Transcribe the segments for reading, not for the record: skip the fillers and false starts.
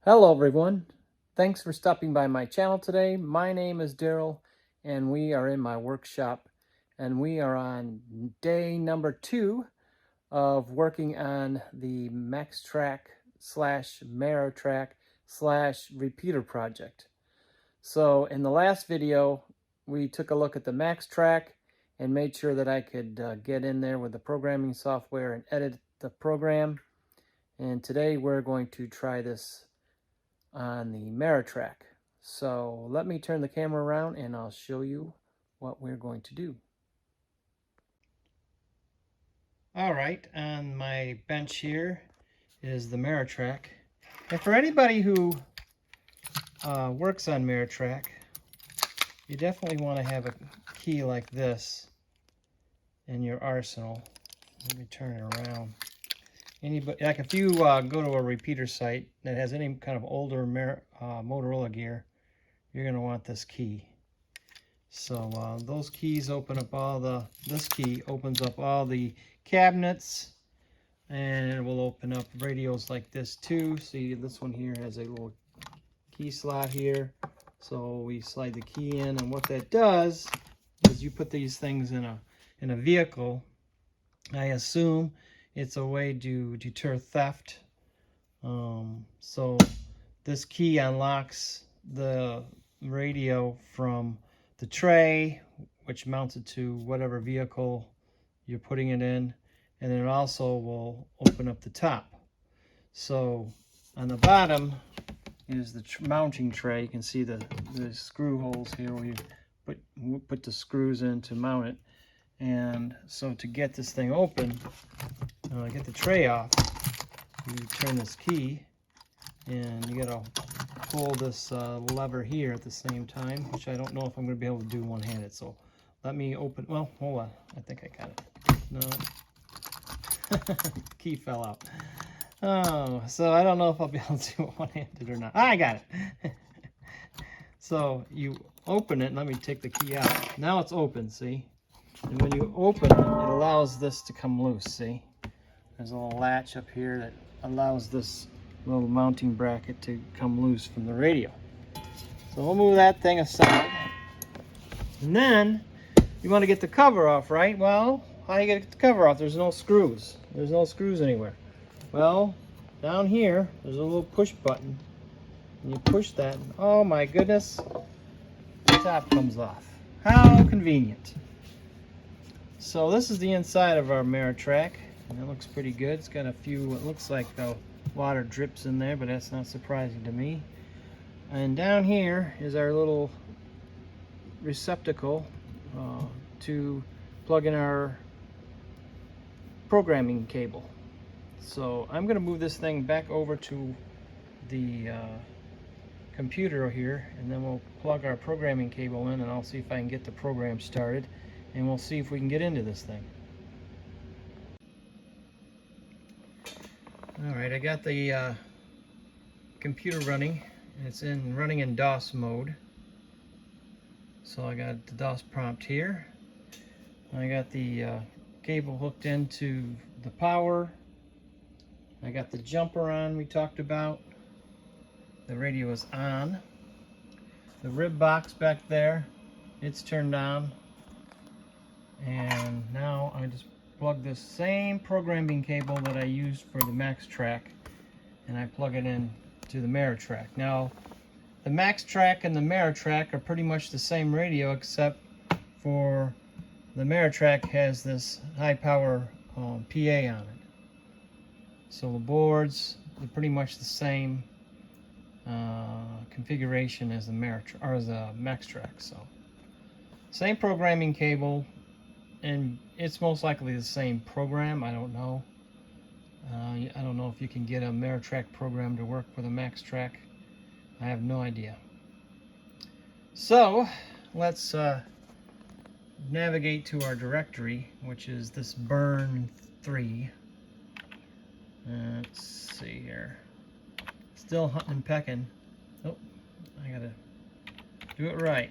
Hello everyone, thanks for stopping by my channel today. My name is Daryl and we are in my workshop and we are on day number 2 of working on the MARATRAC / MARATRAC / repeater project. So in the last video we took a look at the MARATRAC and made sure that I could get in there with the programming software and edit the program, and today we're going to try this on the MARATRAC. So let me turn the camera around and I'll show you what we're going to do. All right, on my bench here is the MARATRAC. And for anybody who works on MARATRAC, you definitely want to have a key like this in your arsenal. Let me turn it around. Anybody, like if you go to a repeater site that has any kind of older Motorola gear, you're going to want this key. So those keys open up this key opens up all the cabinets, and it will open up radios like this too. See, this one here has a little key slot here. So we slide the key in, and what that does is you put these things in a vehicle. I assume it's a way to deter theft. So this key unlocks the radio from the tray, which mounts it to whatever vehicle you're putting it in, and then it also will open up the top. So on the bottom is the mounting tray. You can see the screw holes here where you put the screws in to mount it. And so to get this thing open, get the tray off, you turn this key, and you gotta pull this lever here at the same time, which I don't know if I'm going to be able to do one-handed. So let me open. Well, hold on. I think I got it. No, key fell out. Oh, so I don't know if I'll be able to do it one-handed or not. I got it. So you open it. Let me take the key out. Now it's open. See, and when you open it, it allows this to come loose. See, there's a little latch up here that allows this little mounting bracket to come loose from the radio. So we'll move that thing aside. And then you want to get the cover off, right? Well, how do you get the cover off? There's no screws. There's no screws anywhere. Well, down here, there's a little push button. And you push that, and oh my goodness, the top comes off. How convenient. So this is the inside of our MARATRAC, and it looks pretty good. It's got a few, it looks like water drips in there, but that's not surprising to me. And down here is our little receptacle to plug in our programming cable. So I'm going to move this thing back over to the computer here, and then we'll plug our programming cable in, and I'll see if I can get the program started, and we'll see if we can get into this thing. Alright, I got the computer running, and it's running in DOS mode. So I got the DOS prompt here. I got the cable hooked into the power. I got the jumper on we talked about. The radio is on. The rib box back there, it's turned on. And now I just plug this same programming cable that I used for the MARATRAC, and I plug it in to the MARATRAC. Now, the MARATRAC and the MARATRAC are pretty much the same radio, except for the MARATRAC has this high power PA on it. So the boards are pretty much the same configuration as the MARATRAC. So same programming cable. And it's most likely the same program. I don't know. I don't know if you can get a MARATRAC program to work with a MARATRAC. I have no idea. So let's navigate to our directory, which is this burn 3. Let's see here. Still hunting and pecking. Oh, I gotta do it right.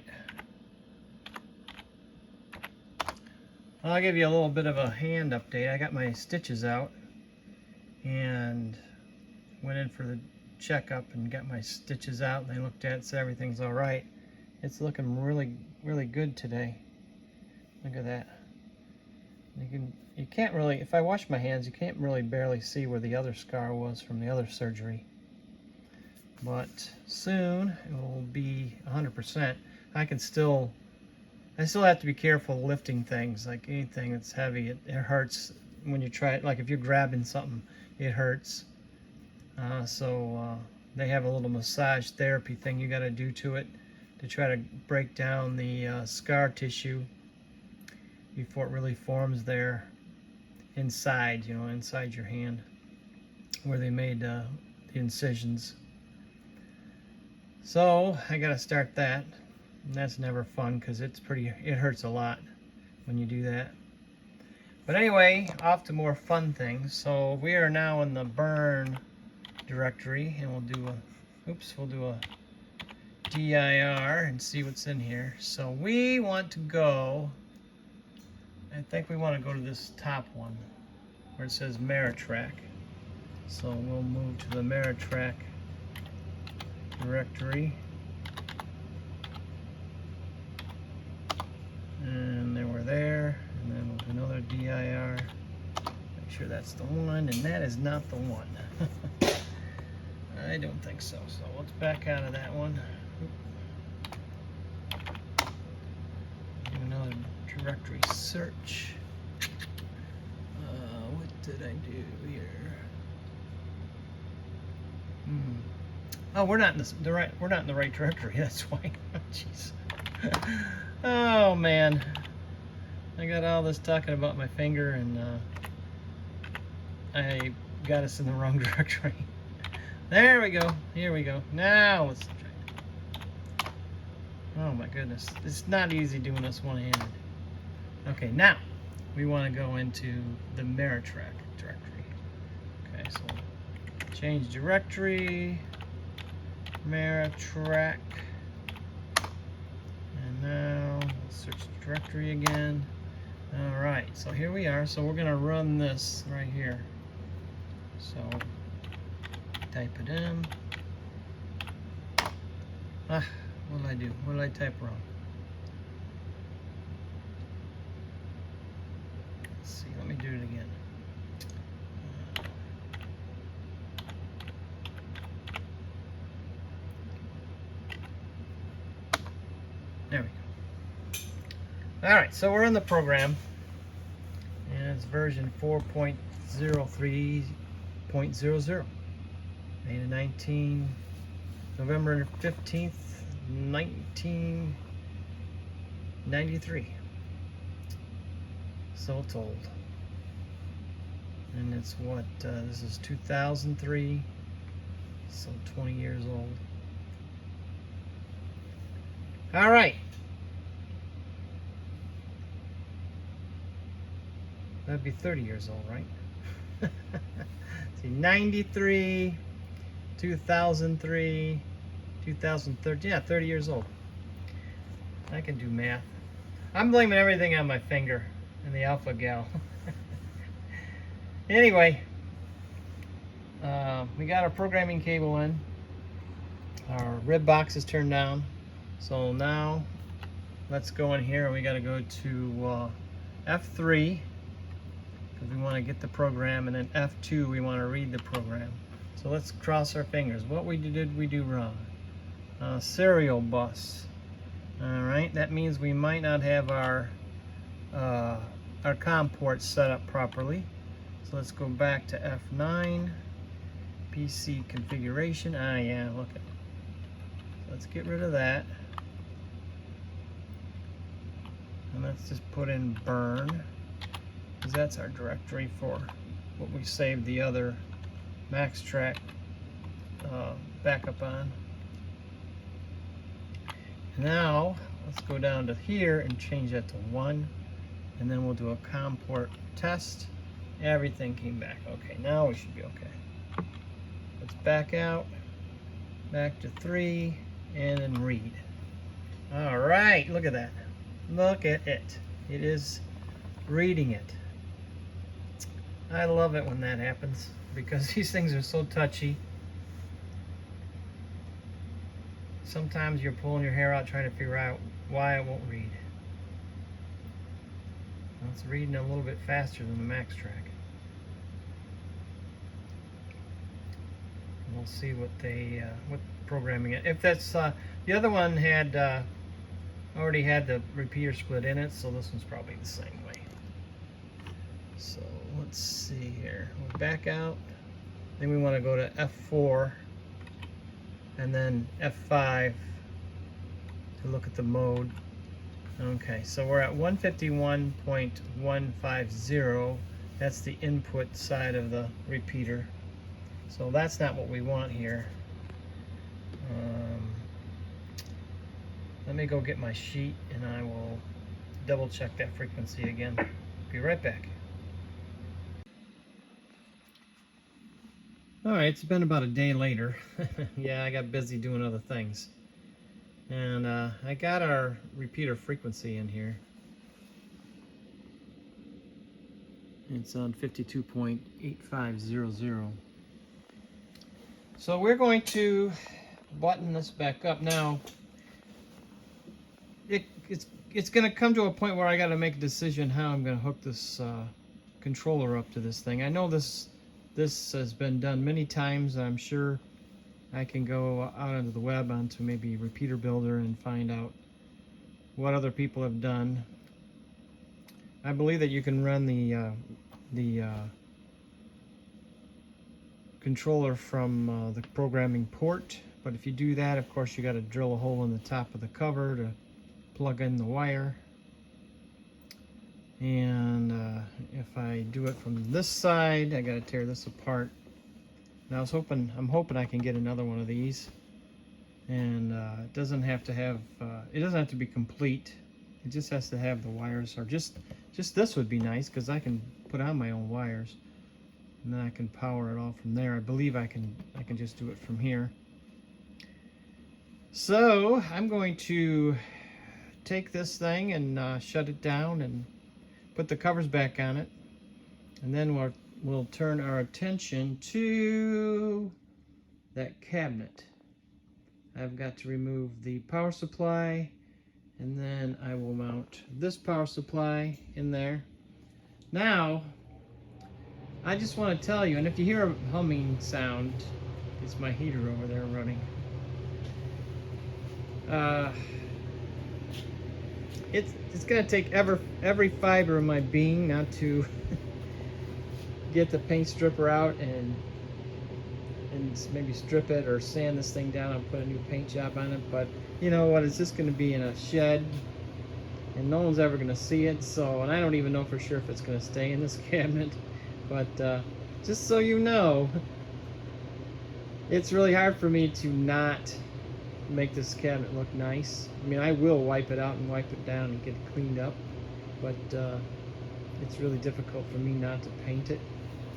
I'll give you a little bit of a hand update. I got my stitches out and went in for the checkup and got my stitches out, and they looked at it, said everything's all right. It's looking really, really good today. Look at that. You can't really, if I wash my hands, you can't really barely see where the other scar was from the other surgery. But soon it will be 100%. I still have to be careful lifting things, like anything that's heavy. It hurts when you try it. Like if you're grabbing something, it hurts. So they have a little massage therapy thing you got to do to it to try to break down the scar tissue before it really forms there inside, you know, inside your hand where they made the incisions. So I got to start that. And that's never fun because it hurts a lot when you do that. But anyway, off to more fun things. So we are now in the burn directory, and we'll do a DIR and see what's in here. So we want to go, I think we want to go to this top one where it says MARATRAC. So we'll move to the MARATRAC directory. And then we're there, and then we'll do another DIR. Make sure that's the one, and that is not the one. I don't think so. So let's back out of that one. Do another directory search. What did I do here? Oh, we're not in the right directory. That's why. Jeez. Oh man, I got all this talking about my finger, and I got us in the wrong directory. There we go. Here we go. Now let's try it. Oh my goodness, it's not easy doing this one-handed. Okay, now we want to go into the MARATRAC directory. Okay, so change directory, MARATRAC. Now let's search the directory again. All right, so here we are. So we're going to run this right here. So type it in. What did I do? What did I type wrong? Let's see. Let me do it again. There we go. All right, so we're in the program, and it's version 4.03.00. Made November 15th, 1993. So it's old. And it's what, this is 2003, so 20 years old. All right. That'd be 30 years old, right? See, 93, 2003, 2013. Yeah, 30 years old. I can do math. I'm blaming everything on my finger and the alpha gal. Anyway, we got our programming cable in. Our rib box is turned down. So now let's go in here, and we got to go to F3 because we want to get the program, and then F2 we want to read the program. So let's cross our fingers. What did we do wrong? Serial bus. All right, that means we might not have our COM ports set up properly. So let's go back to F9, PC configuration. Yeah, look at it. Let's get rid of that. And let's just put in burn, because that's our directory for what we saved the other MARATRAC backup on. Now let's go down to here and change that to 1, and then we'll do a COM port test. Everything came back. Okay, now we should be okay. Let's back out, back to 3, and then read. All right, look at that. Look at it. It is reading it. I love it when that happens, because these things are so touchy. sometimes you're pulling your hair out trying to figure out why it won't read. Well, it's reading a little bit faster than the MARATRAC. We'll see what what programming it. If that's the other one had already had the repeater split in it, so this one's probably the same way. So let's see here. We'll back out. Then we want to go to F4 and then F5 to look at the mode. Okay, so we're at 151.150. That's the input side of the repeater. So that's not what we want here. Let me go get my sheet and I will double check that frequency again. Be right back. Alright, it's been about a day later. Yeah, I got busy doing other things. And I got our repeater frequency in here. It's on 52.8500. So we're going to button this back up. Now, it's going to come to a point where I got to make a decision how I'm going to hook this controller up to this thing. I know this has been done many times. I'm sure I can go out onto the web, onto maybe Repeater Builder, and find out what other people have done. I believe that you can run the controller from the programming port, but if you do that, of course, you got to drill a hole in the top of the cover to plug in the wire. And if I do it from this side, I got to tear this apart. Now I'm hoping I can get another one of these, and it doesn't have to have it doesn't have to be complete. It just has to have the wires, or just this would be nice because I can put on my own wires, and then I can power it all from there. I believe I can just do it from here. So I'm going to take this thing and shut it down and put the covers back on it, and then we'll turn our attention to that cabinet. I've got to remove the power supply, and then I will mount this power supply in there. Now, I just want to tell you, and if you hear a humming sound, it's my heater over there running. It's going to take every fiber of my being not to get the paint stripper out and maybe strip it or sand this thing down and put a new paint job on it. But you know what, it's just going to be in a shed and no one's ever going to see it. So, and I don't even know for sure if it's going to stay in this cabinet. But just so you know, it's really hard for me to not make this cabinet look nice. I mean, I will wipe it out and wipe it down and get it cleaned up, but it's really difficult for me not to paint it.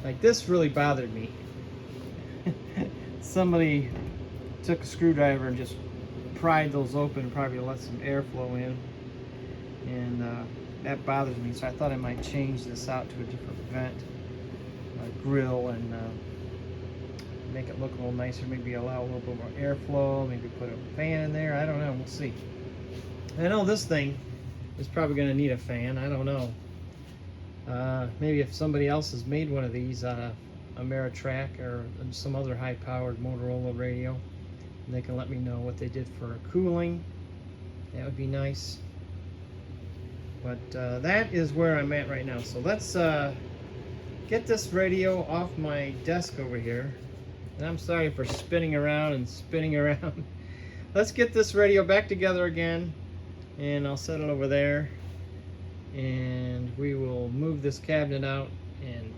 Like, this really bothered me. Somebody took a screwdriver and just pried those open and probably let some airflow in, and that bothers me. So I thought I might change this out to a different vent, grill, and make it look a little nicer. Maybe allow a little bit more airflow. Maybe put a fan in there. I don't know. We'll see. I know this thing is probably going to need a fan. I don't know. Maybe if somebody else has made one of these out of a MARATRAC or some other high-powered Motorola radio, and they can let me know what they did for cooling. That would be nice. But that is where I'm at right now. So let's get this radio off my desk over here. And I'm sorry for spinning around and spinning around. Let's get this radio back together again, and I'll set it over there, and we will move this cabinet out and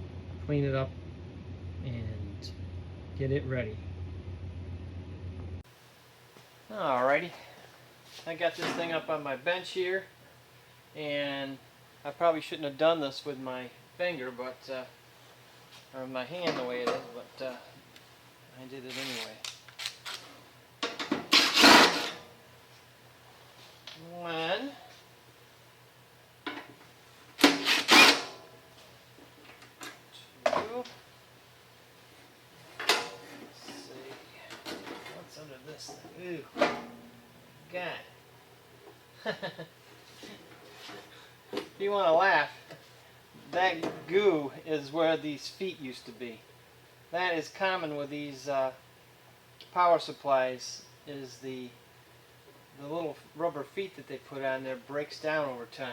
clean it up and get it ready. Alrighty, I got this thing up on my bench here, and I probably shouldn't have done this with my finger, but or my hand the way it is, but I did it anyway. 1, 2. Let's see. What's under this thing? Ew. God. If you want to laugh, that goo is where these feet used to be. That is common with these power supplies, is the little rubber feet that they put on there breaks down over time.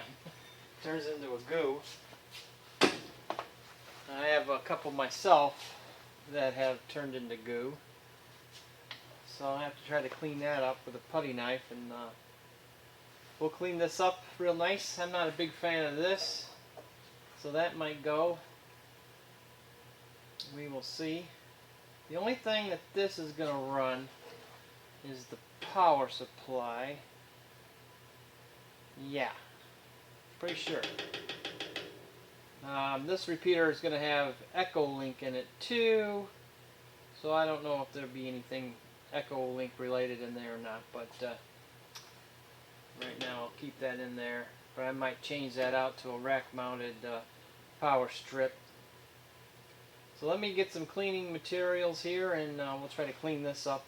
Turns into a goo. I have a couple myself that have turned into goo. So I'll have to try to clean that up with a putty knife, and we'll clean this up real nice. I'm not a big fan of this, so that might go. We will see. The only thing that this is going to run is the power supply. Yeah, pretty sure. This repeater is going to have Echo Link in it too, so I don't know if there'll be anything Echo Link related in there or not, but right now I'll keep that in there. But I might change that out to a rack mounted power strip. So let me get some cleaning materials here, and we'll try to clean this up.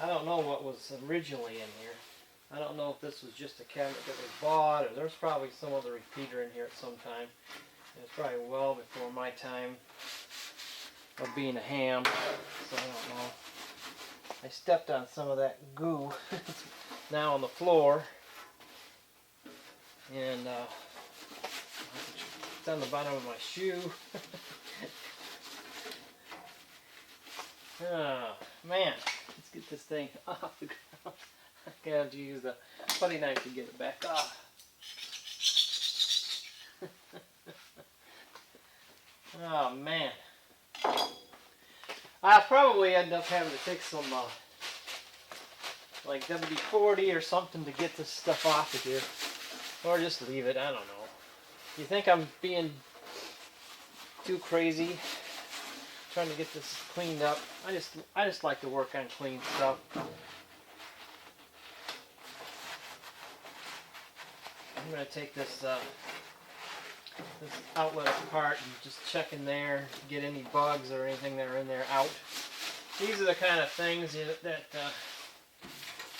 I don't know what was originally in here. I don't know if this was just a cabinet that was bought, or there's probably some other repeater in here at some time. It was probably well before my time of being a ham, so I don't know. I stepped on some of that goo now on the floor, and it's on the bottom of my shoe. Oh, man. Let's get this thing off the ground. I gotta have to use the putty knife to get it back off. Oh man. I'll probably end up having to take some like WD-40 or something to get this stuff off of here. Or just leave it, I don't know. You think I'm being too crazy trying to get this cleaned up? I just like to work on clean stuff. I'm going to take this outlet apart and just check in there, get any bugs or anything that are in there out. These are the kind of things that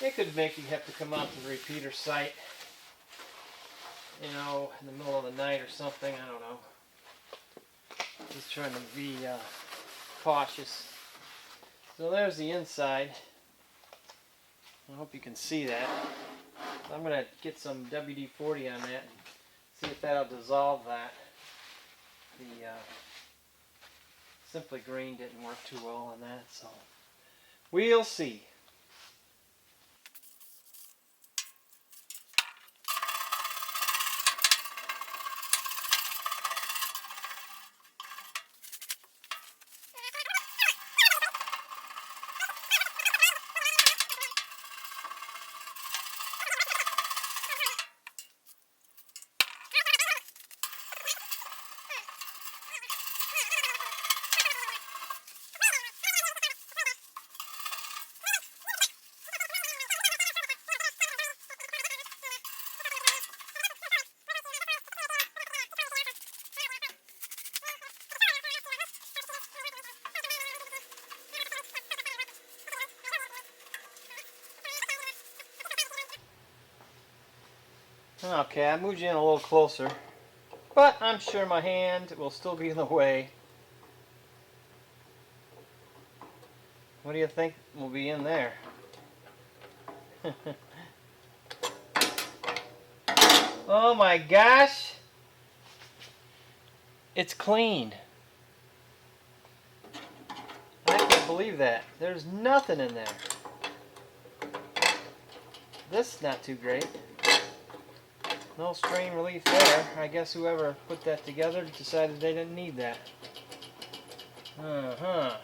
it could make you have to come out to the repeater site, you know, in the middle of the night or something. I don't know. Just trying to be cautious. So there's the inside. I hope you can see that. I'm going to get some WD-40 on that and see if that'll dissolve that. The Simply Green didn't work too well on that, so we'll see. Okay, I moved you in a little closer, but I'm sure my hand will still be in the way. What do you think will be in there? Oh my gosh! It's clean. I can't believe that. There's nothing in there. This is not too great. No strain relief there. I guess whoever put that together decided they didn't need that. Uh-huh.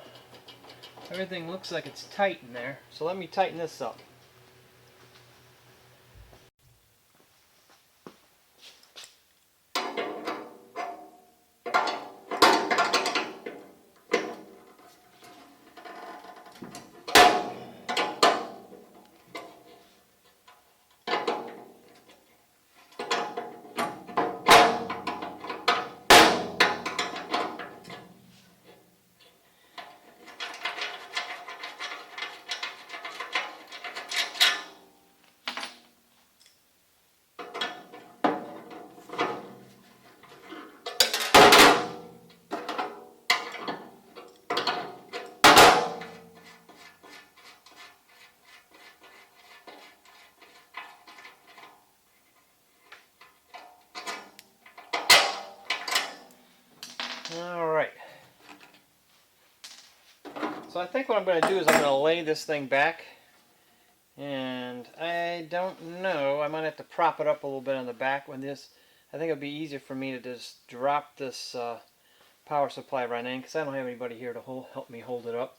Everything looks like it's tight in there. So let me tighten this up. Alright. So I think what I'm going to do is I'm going to lay this thing back. And I don't know, I might have to prop it up a little bit on the back when this, I think it would be easier for me to just drop this power supply right in, because I don't have anybody here to help me hold it up.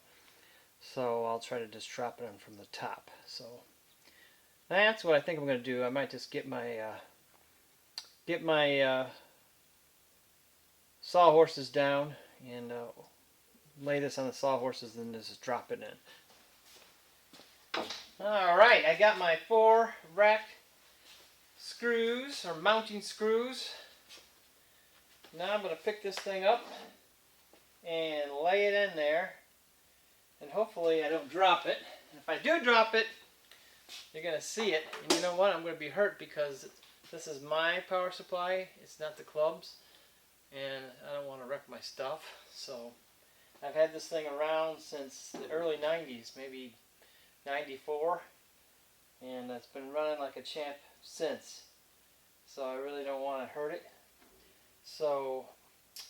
So I'll try to just drop it in from the top. So that's what I think I'm going to do. I might just get my sawhorses down and lay this on the sawhorses and just drop it in. Alright, I got my 4 rack screws, or mounting screws. Now I'm going to pick this thing up and lay it in there. And hopefully I don't drop it. And if I do drop it, you're going to see it. And you know what? I'm going to be hurt because this is my power supply. It's not the club's. And I don't want to wreck my stuff. So I've had this thing around since the early 90s, maybe 94, and it's been running like a champ since, so I really don't want to hurt it. So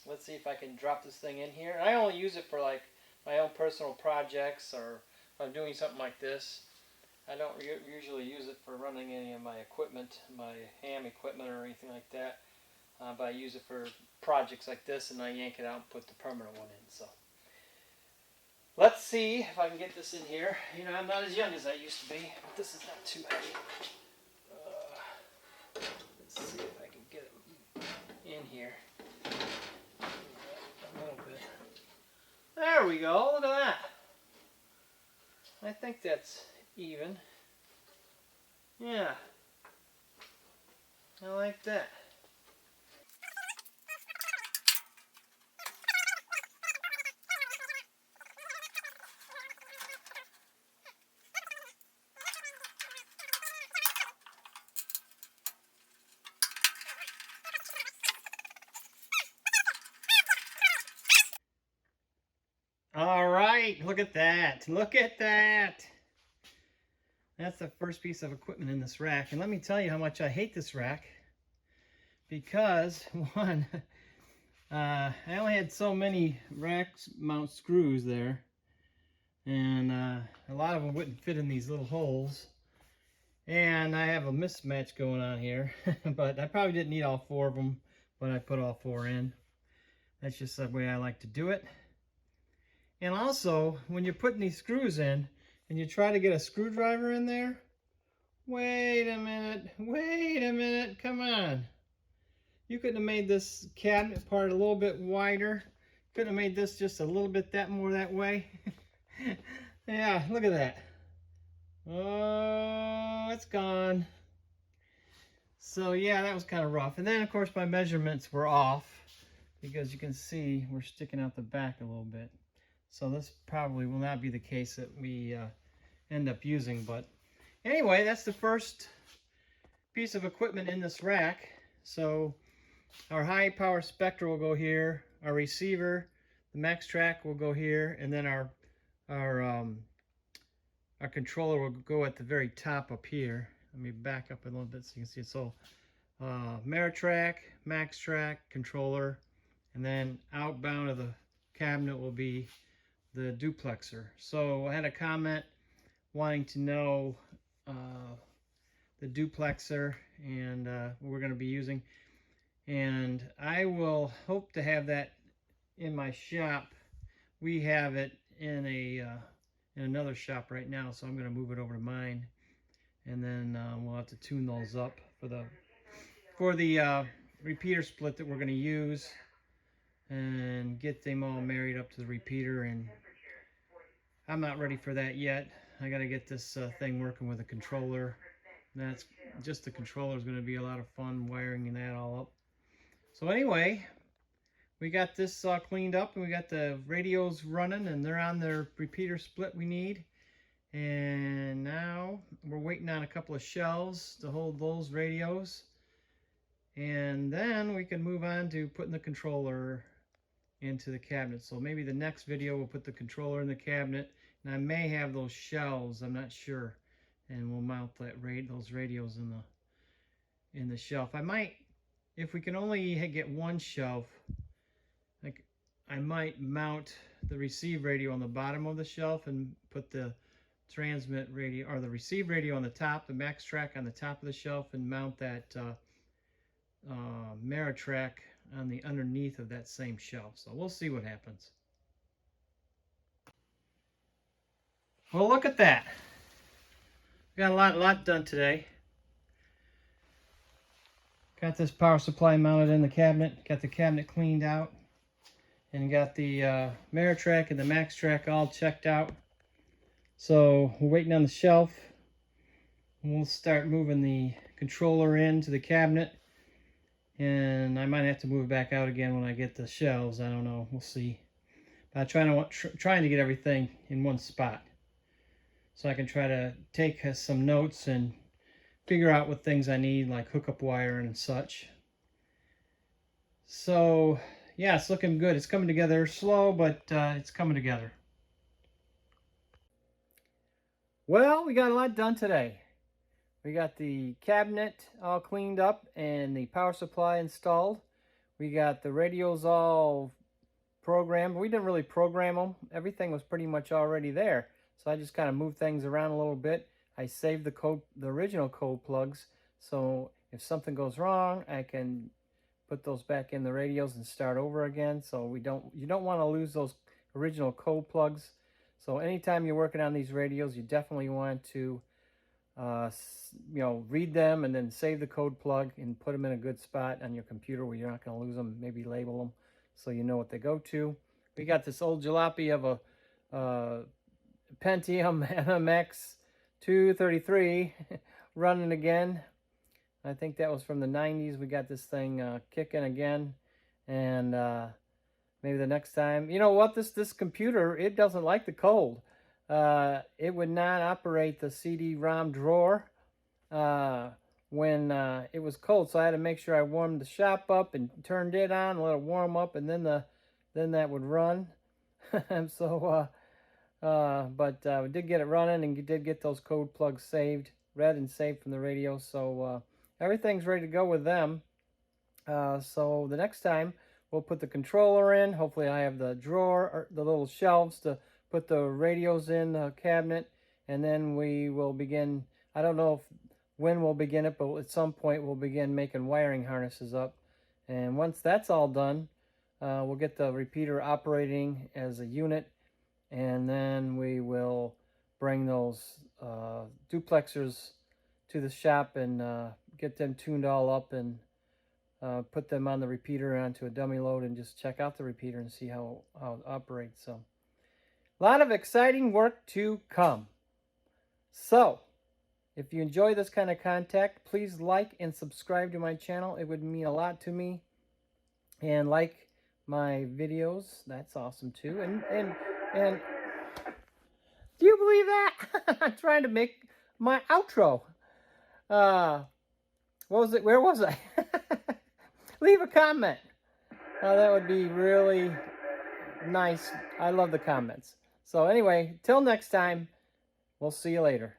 let's see if I can drop this thing in here. I only use it for like my own personal projects, or if I'm doing something like this. I don't usually use it for running any of my equipment, my ham equipment or anything like that, but I use it for projects like this, and I yank it out and put the permanent one in. So let's see if I can get this in here. You know, I'm not as young as I used to be, but this is not too heavy. Let's see if I can get it in here. A little bit. There we go. Look at that. I think that's even. Yeah. I like that. All right, look at that. Look at that. That's the first piece of equipment in this rack. And let me tell you how much I hate this rack. Because, one, I only had so many rack mount screws there. And a lot of them wouldn't fit in these little holes. And I have a mismatch going on here. But I probably didn't need all 4 of them, but I put all 4 in. That's just the way I like to do it. And also, when you're putting these screws in and you try to get a screwdriver in there, wait a minute, come on. You could have made this cabinet part a little bit wider. Could have made this just a little bit more that way. Yeah, look at that. Oh, it's gone. So yeah, that was kind of rough. And then of course my measurements were off, because you can see we're sticking out the back a little bit. So this probably will not be the case that we end up using. But anyway, that's the first piece of equipment in this rack. So our high power Spectra will go here. Our receiver, the MARATRAC, will go here, and then our controller will go at the very top up here. Let me back up a little bit so you can see it. So MARATRAC, MARATRAC, controller, and then outbound of the cabinet will be the duplexer. So I had a comment wanting to know duplexer, and we're going to be using. And I will hope to have that in my shop. We have it in another shop right now, so I'm going to move it over to mine, and then we'll have to tune those up for the repeater split that we're going to use, and get them all married up to the repeater. And I'm not ready for that yet. I got to get this thing working with a controller. That's just the controller is going to be a lot of fun wiring that all up. So anyway, we got this cleaned up, and we got the radios running, and they're on their repeater split we need. And now we're waiting on a couple of shelves to hold those radios, and then we can move on to putting the controller into the cabinet. So maybe the next video we'll put the controller in the cabinet, and I may have those shelves, I'm not sure, and we'll mount those radios in the shelf. I might, if we can only get one shelf, like, I might mount the receive radio on the bottom of the shelf and put the transmit radio, or the receive radio, on the top, the MARATRAC on the top of the shelf, and mount that MARATRAC on the underneath of that same shelf. So we'll see what happens. Well, look at that. We got a lot done today. Got this power supply mounted in the cabinet, got the cabinet cleaned out, and got the MARATRAC and the MARATRAC all checked out. So we're waiting on the shelf, and we'll start moving the controller into the cabinet, and I might have to move it back out again when I get the shelves. I don't know, we'll see. But I'm trying to get everything in one spot, so I can try to take some notes and figure out what things I need, like hookup wire and such. So yeah, it's looking good. It's coming together slow, but it's coming together. Well, we got a lot done today. We got the cabinet all cleaned up and the power supply installed. We got the radios all programmed. We didn't really program them. Everything was pretty much already there. So I just kind of moved things around a little bit. I saved the original code plugs, so if something goes wrong, I can put those back in the radios and start over again. So you don't want to lose those original code plugs. So anytime you're working on these radios, you definitely want to read them and then save the code plug and put them in a good spot on your computer where you're not going to lose them. Maybe label them so you know what they go to. We got this old jalopy of a Pentium MMX 233 running again. I think that was from the 90s. We got this thing kicking again, and maybe the next time. You know what? This computer, it doesn't like the cold. It would not operate the CD-ROM drawer when it was cold, so I had to make sure I warmed the shop up and turned it on, let it warm up, and then that would run. And so but we did get it running, and did get those code plugs read and saved from the radio. So everything's ready to go with them. So the next time we'll put the controller in. Hopefully I have the drawer, or the little shelves to put the radios in the cabinet, and then we will begin. I don't know when we'll begin it, but at some point we'll begin making wiring harnesses up. And once that's all done, we'll get the repeater operating as a unit, and then we will bring those duplexers to the shop and get them tuned all up, and put them on the repeater onto a dummy load, and just check out the repeater and see how it operates. So a lot of exciting work to come. So if you enjoy this kind of content, please like and subscribe to my channel. It would mean a lot to me. And like my videos, that's awesome too. And do you believe that? I'm trying to make my outro. What was it? Where was I? Leave a comment. That would be really nice. I love the comments. So anyway, till next time, we'll see you later.